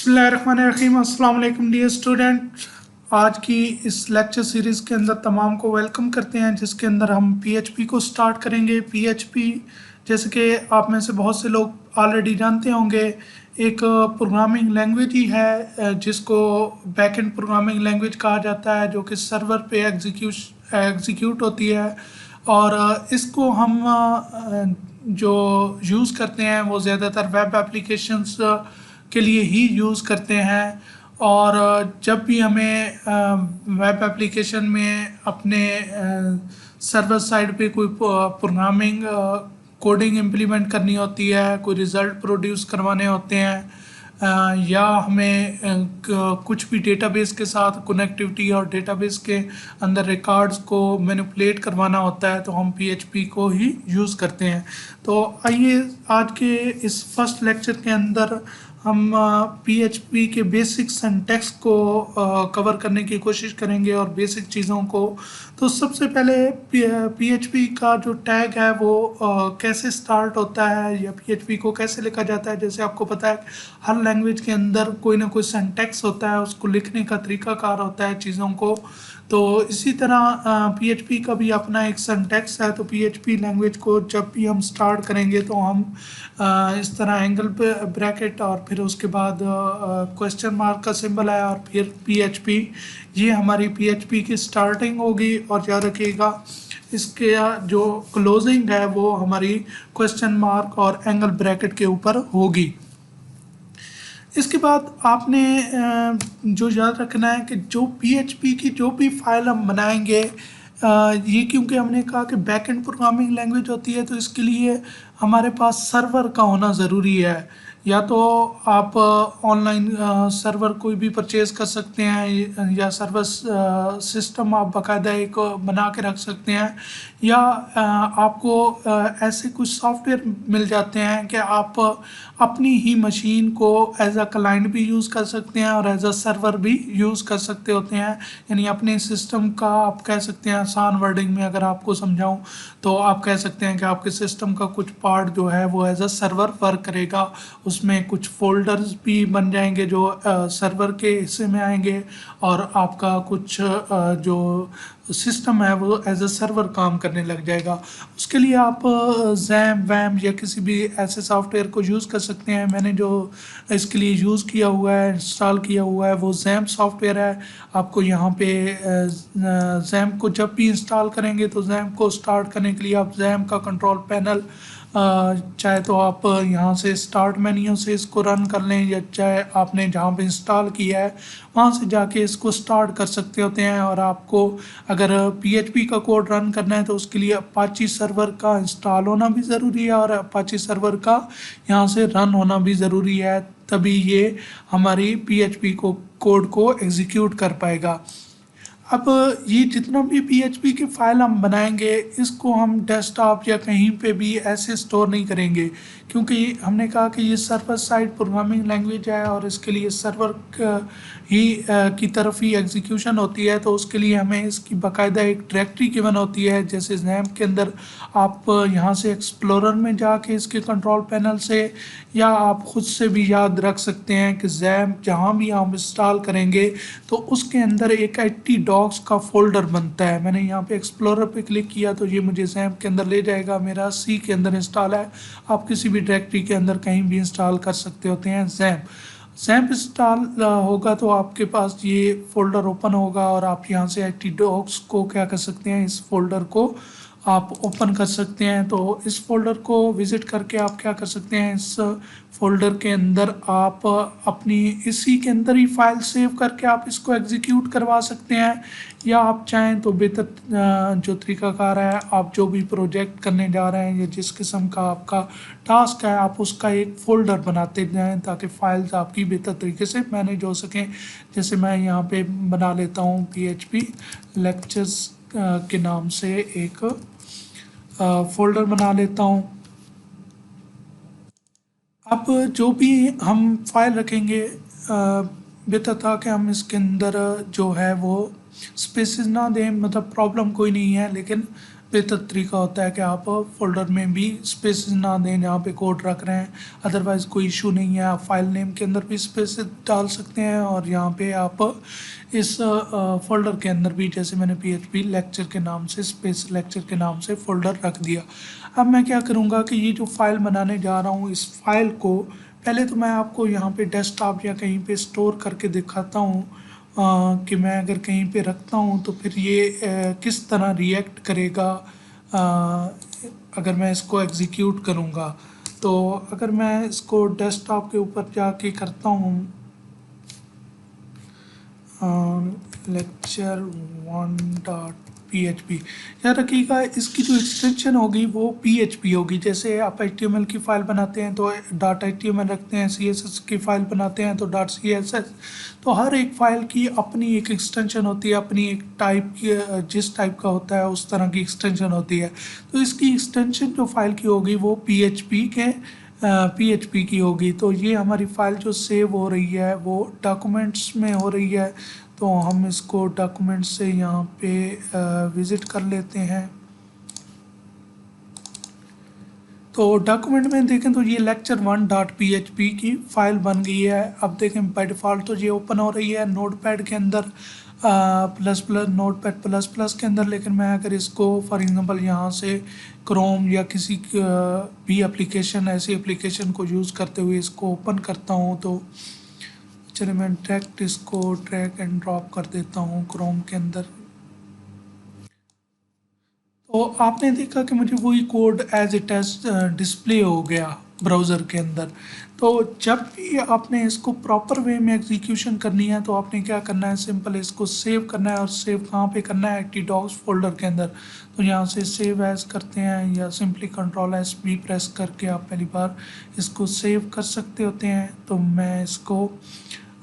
बिस्मिल्लाहिर्रहमानिर्रहीम। अस्सलाम वालेकुम डियर स्टूडेंट। आज की इस लेक्चर सीरीज़ के अंदर तमाम को वेलकम करते हैं, जिसके अंदर हम पीएचपी को स्टार्ट करेंगे। पीएचपी जैसे कि आप में से बहुत से लोग ऑलरेडी जानते होंगे, एक प्रोग्रामिंग लैंग्वेज ही है जिसको बैकएंड प्रोग्रामिंग लैंग्वेज कहा जाता है, जो कि सर्वर पे एग्जीक्यूट होती है। और इसको हम जो यूज़ करते हैं वो ज़्यादातर वेब एप्लीकेशंस के लिए ही यूज़ करते हैं। और जब भी हमें वेब एप्लीकेशन में अपने सर्वर साइड पे कोई प्रोग्रामिंग कोडिंग इम्प्लीमेंट करनी होती है, कोई रिज़ल्ट प्रोड्यूस करवाने होते हैं, या हमें कुछ भी डेटाबेस के साथ कनेक्टिविटी और डेटाबेस के अंदर रिकॉर्ड्स को मैनिपुलेट करवाना होता है, तो हम पीएचपी को ही यूज़ करते हैं। तो आइए आज के इस फर्स्ट लेक्चर के अंदर हम पीएचपी के बेसिक सिंटैक्स को कवर करने की कोशिश करेंगे और बेसिक चीज़ों को। तो सबसे पहले पीएचपी का जो टैग है वो कैसे स्टार्ट होता है या पीएचपी को कैसे लिखा जाता है। जैसे आपको पता है हर लैंग्वेज के अंदर कोई ना कोई सिंटैक्स होता है, उसको लिखने का तरीकाकार होता है चीज़ों को। तो इसी तरह पीएचपी का भी अपना एक सिंटैक्स है। तो पीएचपी लैंग्वेज को जब भी हम स्टार्ट करेंगे तो हम इस तरह एंगल ब्रैकेट और फिर उसके बाद क्वेश्चन मार्क का सिंबल है और फिर पीएचपी, ये हमारी पीएचपी की स्टार्टिंग होगी। और याद रखिएगा इसके जो क्लोजिंग है वो हमारी क्वेश्चन मार्क और एंगल ब्रैकेट के ऊपर होगी। इसके बाद आपने जो याद रखना है कि जो पीएचपी की जो भी फाइल हम बनाएंगे, ये क्योंकि हमने कहा कि बैकएंड प्रोग्रामिंग लैंग्वेज होती है, तो इसके लिए हमारे पास सर्वर का होना ज़रूरी है। या तो आप ऑनलाइन सर्वर कोई भी परचेज़ कर सकते हैं, या सर्वर सिस्टम आप बाकायदा एक बना के रख सकते हैं, या आपको ऐसे कुछ सॉफ्टवेयर मिल जाते हैं कि आप अपनी ही मशीन को एज अ क्लाइंट भी यूज़ कर सकते हैं और एज अ सर्वर भी यूज़ कर सकते होते हैं। यानी अपने सिस्टम का आप कह सकते हैं, आसान वर्डिंग में अगर आपको समझाऊं तो आप कह सकते हैं कि आपके सिस्टम का कुछ पार्ट जो है वो एज अ सर्वर वर्क करेगा। उसमें कुछ फोल्डर्स भी बन जाएंगे जो सर्वर के हिस्से में आएंगे, और आपका कुछ जो सिस्टम है वो एज अ सर्वर काम करने लग जाएगा। उसके लिए आप जैम वैम या किसी भी ऐसे सॉफ्टवेयर को यूज़ कर सकते हैं। मैंने जो इसके लिए यूज़ किया हुआ है, इंस्टॉल किया हुआ है, वो जैम सॉफ्टवेयर है। आपको यहाँ पे जैम को जब भी इंस्टॉल करेंगे तो जैम को स्टार्ट करने के लिए आप जैम का कंट्रोल पैनल, चाहे तो आप यहाँ से स्टार्ट मेन्यू से इसको रन कर लें, या चाहे आपने जहाँ पे इंस्टॉल किया है वहाँ से जाके इसको स्टार्ट कर सकते होते हैं। और आपको अगर पीएचपी का कोड रन करना है तो उसके लिए अपाची सर्वर का इंस्टॉल होना भी ज़रूरी है और अपाची सर्वर का यहाँ से रन होना भी ज़रूरी है, तभी ये हमारी पीएचपी को कोड को एग्जीक्यूट कर पाएगा। अब ये जितना भी पीएचपी की फाइल हम बनाएंगे, इसको हम डेस्कटॉप या कहीं पे भी ऐसे स्टोर नहीं करेंगे, क्योंकि हमने कहा कि ये सर्वर साइड प्रोग्रामिंग लैंग्वेज है और इसके लिए सर्वर की तरफ ही एग्जीक्यूशन होती है। तो उसके लिए हमें इसकी बाकायदा एक डायरेक्टरी गिवन होती है। जैसे जैम के अंदर आप यहाँ से एक्सप्लोरर में जाके इसके कंट्रोल पैनल से, या आप ख़ुद से भी याद रख सकते हैं कि जैम जहाँ भी हम इंस्टॉल करेंगे तो उसके अंदर एक htdocs का फोल्डर बनता है। मैंने यहाँ पे एक्सप्लोरर पे क्लिक किया तो ये मुझे जैम के अंदर ले जाएगा, मेरा सी के अंदर इंस्टॉल है। आप किसी भी डायरेक्टरी के अंदर कहीं भी इंस्टॉल कर सकते होते हैं। जैम इंस्टॉल होगा तो आपके पास ये फोल्डर ओपन होगा और आप यहाँ से htdocs को क्या कर सकते हैं, इस फोल्डर को आप ओपन कर सकते हैं। तो इस फोल्डर को विज़िट करके आप क्या कर सकते हैं, इस फोल्डर के अंदर आप अपनी इसी के अंदर ही फाइल सेव करके आप इसको एग्जीक्यूट करवा सकते हैं। या आप चाहें तो बेहतर जो तरीकाकार है, आप जो भी प्रोजेक्ट करने जा रहे हैं या जिस किस्म का आपका टास्क है, आप उसका एक फ़ोल्डर बनाते जाएं ताकि फ़ाइल्स आपकी बेहतर तरीके से मैनेज हो सकें। जैसे मैं यहाँ पे बना लेता हूँ पीएचपी लेक्चर्स के नाम से एक फोल्डर बना लेता हूँ। अब जो भी हम फाइल रखेंगे, बेहतर था कि हम इसके अंदर जो है वो स्पेसेस ना दें, मतलब प्रॉब्लम कोई नहीं है, लेकिन बेहतर तरीका होता है कि आप फोल्डर में भी स्पेसेस ना दें जहाँ पे कोड रख रहे हैं। अदरवाइज़ कोई इशू नहीं है, आप फाइल नेम के अंदर भी स्पेसेस डाल सकते हैं और यहाँ पे आप इस फोल्डर के अंदर भी, जैसे मैंने PHP लेक्चर के नाम से, स्पेस लेक्चर के नाम से फोल्डर रख दिया। अब मैं क्या करूँगा कि ये जो फाइल बनाने जा रहा हूँ, इस फाइल को पहले तो मैं आपको यहाँ पे डेस्कटॉप या कहीं पे स्टोर करके दिखाता हूँ कि मैं अगर कहीं पे रखता हूँ तो फिर ये किस तरह रिएक्ट करेगा अगर मैं इसको एग्जीक्यूट करूँगा। तो अगर मैं इसको डेस्कटॉप के ऊपर जाके करता हूँ lecture1.php, याद रखिएगा इसकी जो एक्सटेंशन होगी वो PHP होगी। जैसे आप HTML की फाइल बनाते हैं तो .html रखते हैं, CSS की फाइल बनाते हैं तो .css। तो हर एक फाइल की अपनी एक एक्सटेंशन होती है, अपनी एक टाइप की, जिस टाइप का होता है उस तरह की एक्सटेंशन होती है। तो इसकी एक्सटेंशन जो फाइल की होगी वो PHP की होगी। तो ये हमारी फाइल जो सेव हो रही है वो डॉक्यूमेंट्स में हो रही है। तो हम इसको डॉक्यूमेंट्स से यहाँ पे विज़िट कर लेते हैं। तो डॉक्यूमेंट में देखें तो ये lecture1.php की फ़ाइल बन गई है। अब देखें बाय डिफ़ॉल्ट तो ये ओपन हो रही है नोटपैड के अंदर, नोटपैड प्लस प्लस के अंदर। लेकिन मैं अगर इसको फॉर एग्ज़ाम्पल यहाँ से क्रोम या किसी भी एप्लीकेशन, ऐसी एप्लीकेशन को यूज़ करते हुए इसको ओपन करता हूँ, तो चलिए मैं डायरेक्ट इसको ड्रैग एंड ड्रॉप कर देता हूँ क्रोम के अंदर। तो आपने देखा कि मुझे वही code as it as display हो गया ब्राउज़र के अंदर। तो जब भी आपने इसको प्रॉपर वे में एग्जीक्यूशन करनी है तो आपने क्या करना है, सिंपल इसको सेव करना है। और सेव कहाँ पे करना है, htdocs फोल्डर के अंदर। तो यहाँ से सेव एज करते हैं या सिंपली Ctrl+S भी प्रेस करके आप पहली बार इसको सेव कर सकते होते हैं। तो मैं इसको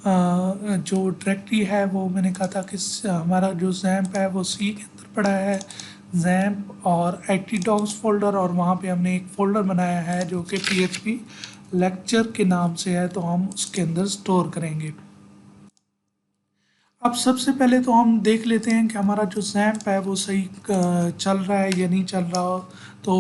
जो डायरेक्टरी है वो मैंने कहा था कि हमारा जो XAMPP है वो C के अंदर पड़ा है, XAMPP और htdocs फोल्डर, और वहाँ पे हमने एक फ़ोल्डर बनाया है जो कि PHP लेक्चर के नाम से है। तो हम उसके अंदर स्टोर करेंगे। अब सबसे पहले तो हम देख लेते हैं कि हमारा जो XAMPP है वो सही चल रहा है या नहीं चल रहा। तो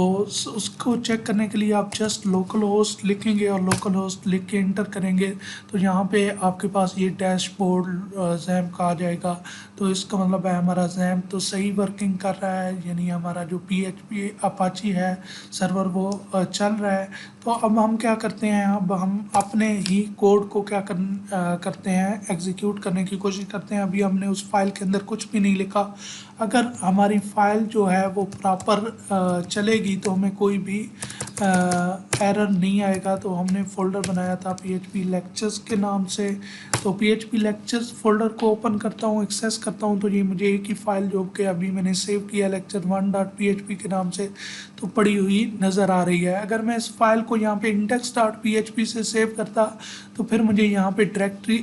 उसको चेक करने के लिए आप जस्ट लोकल होस्ट लिखेंगे और लोकल होस्ट लिख के इंटर करेंगे तो यहाँ पे आपके पास ये डैशबोर्ड XAMPP का आ जाएगा। तो इसका मतलब है हमारा XAMPP तो सही वर्किंग कर रहा है, यानी हमारा जो PHP अपाची है सर्वर वो चल रहा है। तो अब हम क्या करते हैं, अब हम अपने ही कोड को क्या करते हैं, एग्जीक्यूट करने की कोशिश करते हैं। अभी हमने उस फाइल के अंदर कुछ भी नहीं लिखा। अगर हमारी फाइल जो है वो प्रॉपर चलेगी तो हमें कोई भी एरर नहीं आएगा। तो हमने फ़ोल्डर बनाया था PHP लेक्चर्स के नाम से। तो PHP लेक्चर्स फ़ोल्डर को ओपन करता हूँ, एक्सेस करता हूँ, तो ये मुझे एक ही फ़ाइल जो कि अभी मैंने सेव किया lecture1.php के नाम से तो पड़ी हुई नज़र आ रही है। अगर मैं इस फाइल को यहाँ पे index.php से सेव करता तो फिर मुझे यहाँ पे डायरेक्टरी,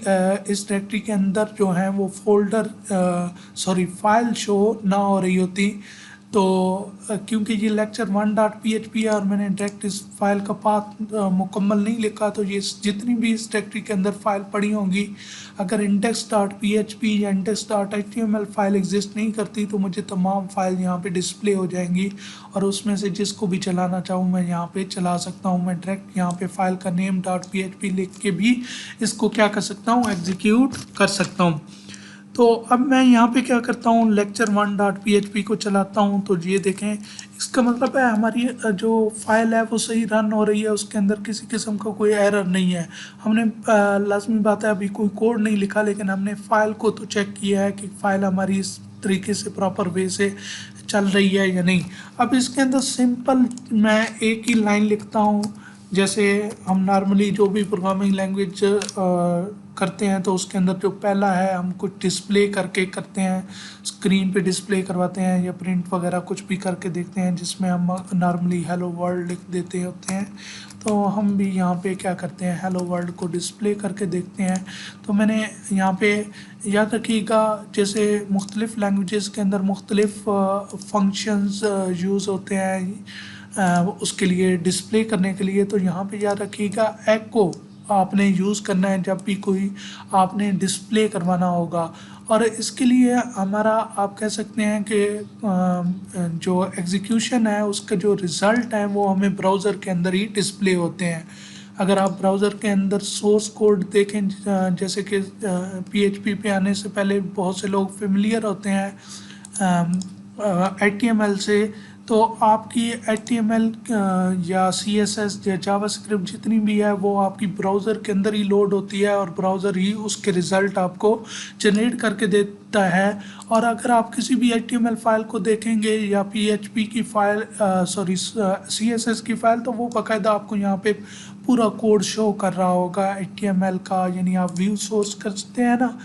इस डायरेक्टरी के अंदर जो है वो फ़ोल्डर फाइल शो ना हो रही होती। तो क्योंकि ये lecture1.php है और मैंने डायरेक्ट इस फाइल का पाथ मुकम्मल नहीं लिखा, तो ये जितनी भी इस डायरेक्टरी के अंदर फाइल पड़ी होंगी, अगर index.php या index.html फाइल एग्जिस्ट नहीं करती तो मुझे तमाम फाइल यहाँ पे डिस्प्ले हो जाएंगी और उसमें से जिसको भी चलाना चाहूँ मैं यहाँ पे चला सकता हूँ। मैं डायरेक्ट यहाँ पे फाइल का नेम .php लिख के भी इसको क्या कर सकता हूँ, एग्जीक्यूट कर सकता हूँ। तो अब मैं यहाँ पे क्या करता हूँ, lecture1.php को चलाता हूँ। तो ये देखें, इसका मतलब है हमारी जो फाइल है वो सही रन हो रही है, उसके अंदर किसी किस्म का कोई एरर नहीं है। हमने लाजमी बात है अभी कोई कोड नहीं लिखा, लेकिन हमने फ़ाइल को तो चेक किया है कि फ़ाइल हमारी इस तरीके से प्रॉपर वे से चल रही है या नहीं। अब इसके अंदर सिंपल मैं एक ही लाइन लिखता हूँ, जैसे हम नॉर्मली जो भी प्रोग्रामिंग लैंग्वेज करते हैं तो उसके अंदर जो पहला है हम कुछ डिस्प्ले करके करते हैं, स्क्रीन पे डिस्प्ले करवाते हैं या प्रिंट वगैरह कुछ भी करके देखते हैं, जिसमें हम नॉर्मली हेलो वर्ल्ड लिख देते होते हैं। तो हम भी यहाँ पे क्या करते हैं, हेलो वर्ल्ड को डिस्प्ले करके देखते हैं। तो मैंने यहाँ पे याद रखिएगा, जैसे मुख्तलिफ़ लैंग्वेजेस के अंदर मुख्तलिफ़ फंक्शंस यूज़ होते हैं उसके लिए डिस्प्ले करने के लिए। तो यहाँ पे याद रखिएगा एको आपने यूज़ करना है जब भी कोई आपने डिस्प्ले करवाना होगा। और इसके लिए हमारा आप कह सकते हैं कि जो एग्जीक्यूशन है उसका जो रिज़ल्ट है वो हमें ब्राउज़र के अंदर ही डिस्प्ले होते हैं। अगर आप ब्राउज़र के अंदर सोर्स कोड देखें, जैसे कि PHP पे आने से पहले बहुत से लोग फेमिलियर होते हैं HTML से, तो आपकी HTML या CSS या जावास्क्रिप्ट जितनी भी है वो आपकी ब्राउज़र के अंदर ही लोड होती है और ब्राउज़र ही उसके रिज़ल्ट आपको जनरेट करके देता है। और अगर आप किसी भी HTML फाइल को देखेंगे या PHP की फ़ाइल CSS की फ़ाइल, तो वो बाकायदा आपको यहाँ पे पूरा कोड शो कर रहा होगा HTML का। यानी आप व्यू सोर्स करते हैं ना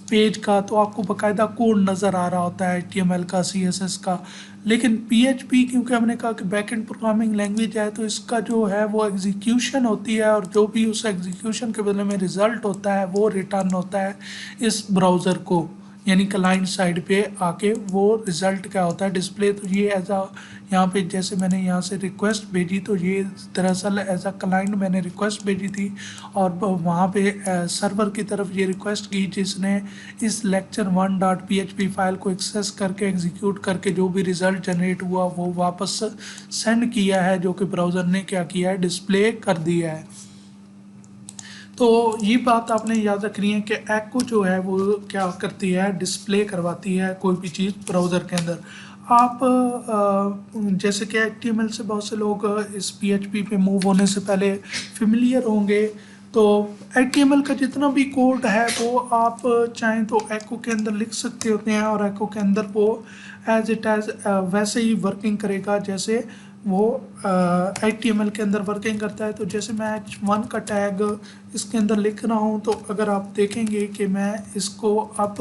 पेज का, तो आपको बाकायदा कोड नज़र आ रहा होता है HTML का, CSS का। लेकिन PHP क्योंकि हमने कहा कि बैकएंड प्रोग्रामिंग लैंग्वेज है, तो इसका जो है वो एग्जीक्यूशन होती है और जो भी उस एग्जीक्यूशन के बदले में रिज़ल्ट होता है वो रिटर्न होता है इस ब्राउज़र को, यानी क्लाइंट साइड पे आके वो रिज़ल्ट क्या होता है डिस्प्ले। तो ये एज अ यहाँ पे जैसे मैंने यहाँ से रिक्वेस्ट भेजी, तो ये दरअसल एज अ क्लाइंट मैंने रिक्वेस्ट भेजी थी और वहाँ पे सर्वर की तरफ ये रिक्वेस्ट की जिसने इस lecture1.php फाइल को एक्सेस करके एग्जीक्यूट करके जो भी रिज़ल्ट जनरेट हुआ वो वापस सेंड किया है, जो कि ब्राउज़र ने क्या किया है डिस्प्ले कर दिया है। तो ये बात आपने याद रखनी है कि एको जो है वो क्या करती है डिस्प्ले करवाती है कोई भी चीज़ ब्राउज़र के अंदर। आप जैसे कि HTML से बहुत से लोग इस PHP पे मूव होने से पहले फेमिलियर होंगे, तो HTML का जितना भी कोड है वो आप चाहें तो एको के अंदर लिख सकते होते हैं और एको के अंदर वो एज इट एज वैसे ही वर्किंग करेगा जैसे वो HTML के अंदर वर्किंग करता है। तो जैसे मैं H1 का टैग इसके अंदर लिख रहा हूँ, तो अगर आप देखेंगे कि मैं इसको अब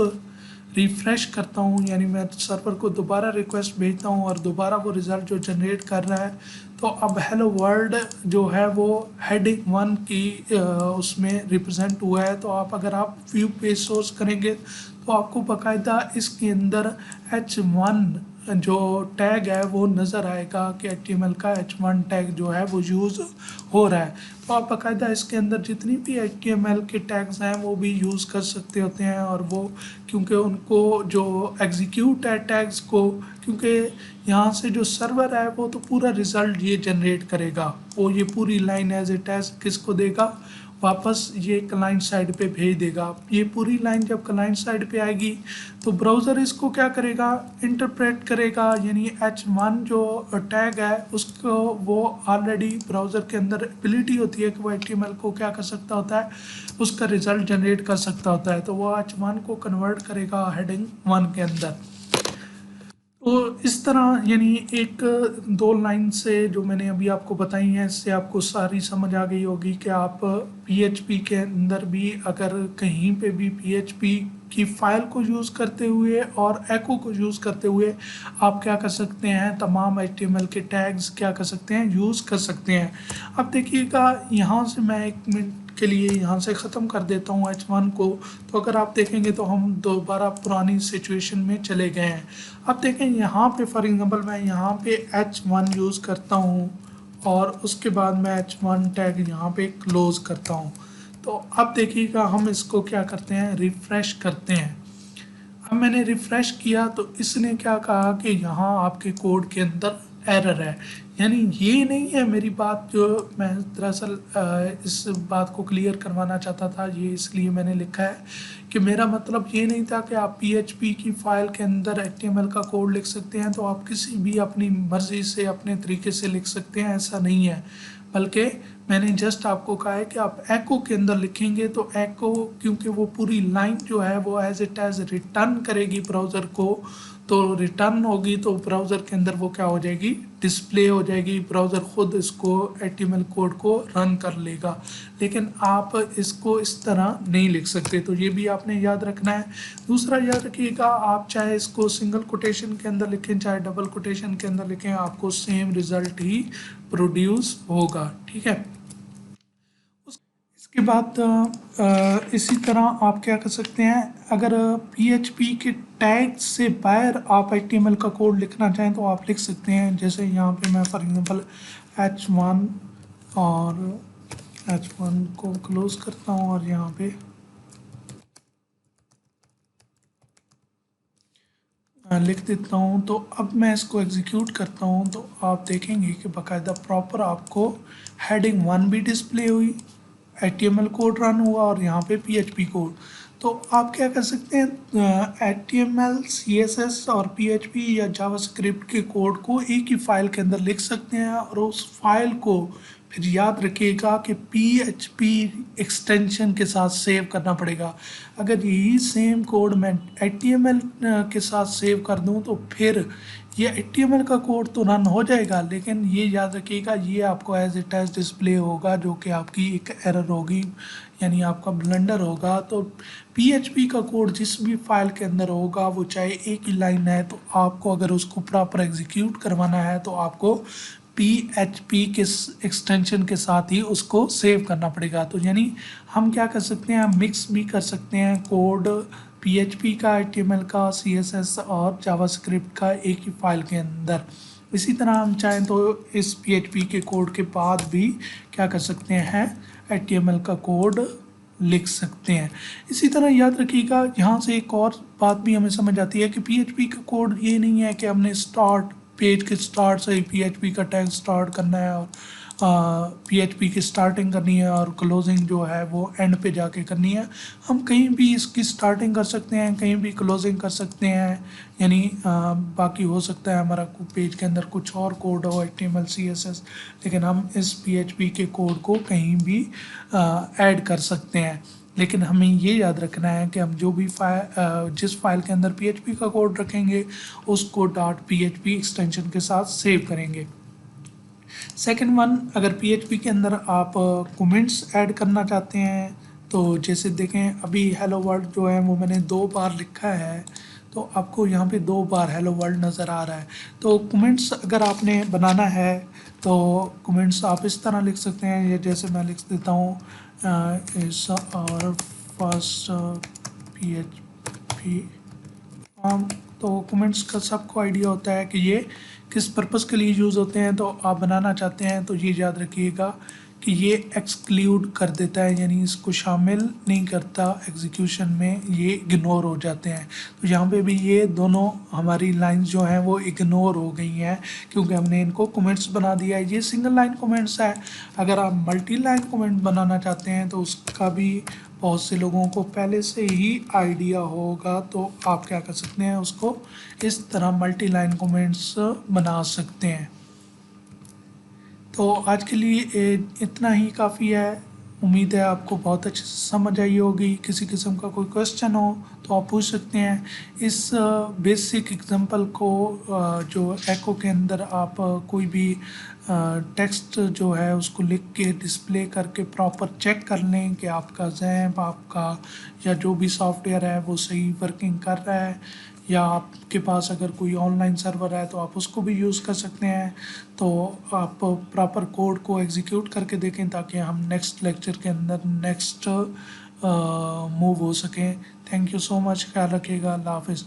रिफ़्रेश करता हूँ, यानी मैं सर्वर को दोबारा रिक्वेस्ट भेजता हूँ और दोबारा वो रिज़ल्ट जो जनरेट कर रहा है, तो अब हेलो वर्ल्ड जो है वो हेडिंग 1 की उसमें रिप्रेजेंट हुआ है। तो अगर आप व्यू पेज सोर्स करेंगे तो आपको बाकायदा इसके अंदर H1 जो टैग है वो नज़र आएगा कि HTML का H1 टैग जो है वो यूज़ हो रहा है। तो आप बाकायदा इसके अंदर जितनी भी HTML के टैग्स हैं वो भी यूज़ कर सकते होते हैं, और वो क्योंकि उनको जो एग्जीक्यूट है टैग्स को, क्योंकि यहाँ से जो सर्वर है वो तो पूरा रिज़ल्ट ये जनरेट करेगा, वो ये पूरी लाइन एज इट एज किसको देगा वापस ये क्लाइंट साइड पे भेज देगा। ये पूरी लाइन जब क्लाइंट साइड पे आएगी तो ब्राउज़र इसको क्या करेगा इंटरप्रेट करेगा, यानी H1 जो टैग है उसको वो ऑलरेडी ब्राउज़र के अंदर एबिलिटी होती है कि वो HTML को क्या कर सकता होता है उसका रिज़ल्ट जनरेट कर सकता होता है। तो वो H1 को कन्वर्ट करेगा हेडिंग 1 के अंदर। तो इस तरह यानी एक दो लाइन से जो मैंने अभी आपको बताई हैं इससे आपको सारी समझ आ गई होगी कि आप PHP के अंदर भी अगर कहीं पे भी PHP की फाइल को यूज़ करते हुए और एको को यूज़ करते हुए आप क्या कर सकते हैं, तमाम HTML के टैग्स क्या कर सकते हैं यूज़ कर सकते हैं। अब देखिएगा यहाँ से मैं 1 मिनट के लिए यहाँ से ख़त्म कर देता हूँ H1 को। तो अगर आप देखेंगे तो हम दोबारा पुरानी सिचुएशन में चले गए हैं। अब देखें यहाँ पे फॉर एग्जांपल मैं यहाँ पे H1 यूज़ करता हूँ और उसके बाद मैं H1 टैग यहाँ पे क्लोज़ करता हूँ। तो अब देखिएगा हम इसको क्या करते हैं रिफ़्रेश करते हैं। अब मैंने रिफ़्रेश किया तो इसने क्या कहा कि यहाँ आपके कोड के अंदर एरर है। यानी ये नहीं है मेरी बात, जो मैं दरअसल इस बात को क्लियर करवाना चाहता था, ये इसलिए मैंने लिखा है कि मेरा मतलब ये नहीं था कि आप PHP की फ़ाइल के अंदर HTML का कोड लिख सकते हैं तो आप किसी भी अपनी मर्ज़ी से अपने तरीके से लिख सकते हैं, ऐसा नहीं है। बल्कि मैंने जस्ट आपको कहा है कि आप एको के अंदर लिखेंगे तो एको क्योंकि वो पूरी लाइन जो है वो एज इट एज रिटर्न करेगी ब्राउज़र को, तो रिटर्न होगी तो ब्राउज़र के अंदर वो क्या हो जाएगी डिस्प्ले हो जाएगी, ब्राउज़र ख़ुद इसको HTML कोड को रन कर लेगा। लेकिन आप इसको इस तरह नहीं लिख सकते, तो ये भी आपने याद रखना है। दूसरा याद रखिएगा, आप चाहे इसको सिंगल कोटेशन के अंदर लिखें चाहे डबल कोटेशन के अंदर लिखें, आपको सेम रिज़ल्ट ही प्रोड्यूस होगा। ठीक है, इसके बाद इसी तरह आप क्या कर सकते हैं, अगर PHP के टैग से बाहर आप HTML का कोड लिखना चाहें तो आप लिख सकते हैं। जैसे यहाँ पे मैं फॉर एग्जांपल H1 और H1 को क्लोज करता हूँ और यहाँ पे लिख देता हूँ। तो अब मैं इसको एग्जीक्यूट करता हूँ तो आप देखेंगे कि बाकायदा प्रॉपर आपको हेडिंग 1 भी डिस्प्ले हुई, HTML कोड रन हुआ और यहाँ पे PHP कोड। तो आप क्या कर सकते हैं, HTML CSS और PHP या जावास्क्रिप्ट के कोड को एक ही फाइल के अंदर लिख सकते हैं और उस फाइल को फिर याद रखिएगा कि PHP एक्सटेंशन के साथ सेव करना पड़ेगा। अगर यही सेम कोड मैं HTML के साथ सेव कर दूं तो फिर ये HTML का कोड तो रन हो जाएगा, लेकिन ये याद रखिएगा ये आपको एज इट एज डिस्प्ले होगा, जो कि आपकी एक एरर होगी, यानी आपका ब्लंडर होगा। तो PHP का कोड जिस भी फाइल के अंदर होगा वो चाहे एक ही लाइन है, तो आपको अगर उसको प्रॉपर एग्जीक्यूट करवाना है तो आपको PHP के एक्सटेंशन के साथ ही उसको सेव करना पड़ेगा। तो यानी हम क्या कर सकते हैं, मिक्स भी कर सकते हैं कोड PHP का, HTML का, CSS और जावास्क्रिप्ट का एक ही फाइल के अंदर। इसी तरह हम चाहें तो इस PHP के कोड के बाद भी क्या कर सकते हैं, HTML का कोड लिख सकते हैं। इसी तरह याद रखिएगा, यहाँ से एक और बात भी हमें समझ आती है कि PHP का कोड ये नहीं है कि हमने स्टार्ट पेज के स्टार्ट से ही PHP का टैग स्टार्ट करना है और PHP की स्टार्टिंग करनी है और क्लोजिंग जो है वो एंड पे जाके करनी है। हम कहीं भी इसकी स्टार्टिंग कर सकते हैं, कहीं भी क्लोजिंग कर सकते हैं, यानी बाकी हो सकता है हमारा पेज के अंदर कुछ और कोड हो HTML CSS, लेकिन हम इस PHP के कोड को कहीं भी ऐड कर सकते हैं। लेकिन हमें ये याद रखना है कि हम जो भी जिस फाइल के अंदर PHP का कोड रखेंगे उसको .php एक्सटेंशन के साथ सेव करेंगे। सेकंड वन, अगर PHP के अंदर आप कमेंट्स ऐड करना चाहते हैं तो जैसे देखें अभी हेलो वर्ल्ड जो है वो मैंने 2 बार लिखा है, तो आपको यहाँ पे 2 बार हेलो वर्ल्ड नज़र आ रहा है। तो कमेंट्स अगर आपने बनाना है तो कमेंट्स आप इस तरह लिख सकते हैं, या जैसे मैं लिख देता हूँ इस और फर्स्ट PHP। तो कमेंट्स का सबको आइडिया होता है कि ये किस पर्पज़ के लिए यूज़ होते हैं। तो आप बनाना चाहते हैं तो ये याद रखिएगा कि ये एक्सक्लूड कर देता है, यानी इसको शामिल नहीं करता एग्जीक्यूशन में, ये इग्नोर हो जाते हैं। तो यहाँ पे भी ये दोनों हमारी लाइंस जो हैं वो इग्नोर हो गई हैं क्योंकि हमने इनको कमेंट्स बना दिया है। ये सिंगल लाइन कमेंट्स है। अगर आप मल्टी लाइन कमेंट बनाना चाहते हैं तो उसका भी बहुत से लोगों को पहले से ही आइडिया होगा, तो आप क्या कर सकते हैं, उसको इस तरह मल्टी लाइन कमेंट्स बना सकते हैं। तो आज के लिए इतना ही काफ़ी है। उम्मीद है आपको बहुत अच्छे से समझ आई होगी। किसी किस्म का कोई क्वेश्चन हो तो आप पूछ सकते हैं। इस बेसिक एग्जांपल को जो एको के अंदर आप कोई भी टेक्स्ट जो है उसको लिख के डिस्प्ले करके प्रॉपर चेक कर लें कि आपका जैम्प आपका या जो भी सॉफ्टवेयर है वो सही वर्किंग कर रहा है, या आपके पास अगर कोई ऑनलाइन सर्वर है तो आप उसको भी यूज़ कर सकते हैं। तो आप प्रॉपर कोड को एग्जीक्यूट करके देखें ताकि हम नेक्स्ट लेक्चर के अंदर नेक्स्ट मूव हो सकें। थैंक यू सो मच, ख्याल रखिएगा, अल्लाह हाफिज़।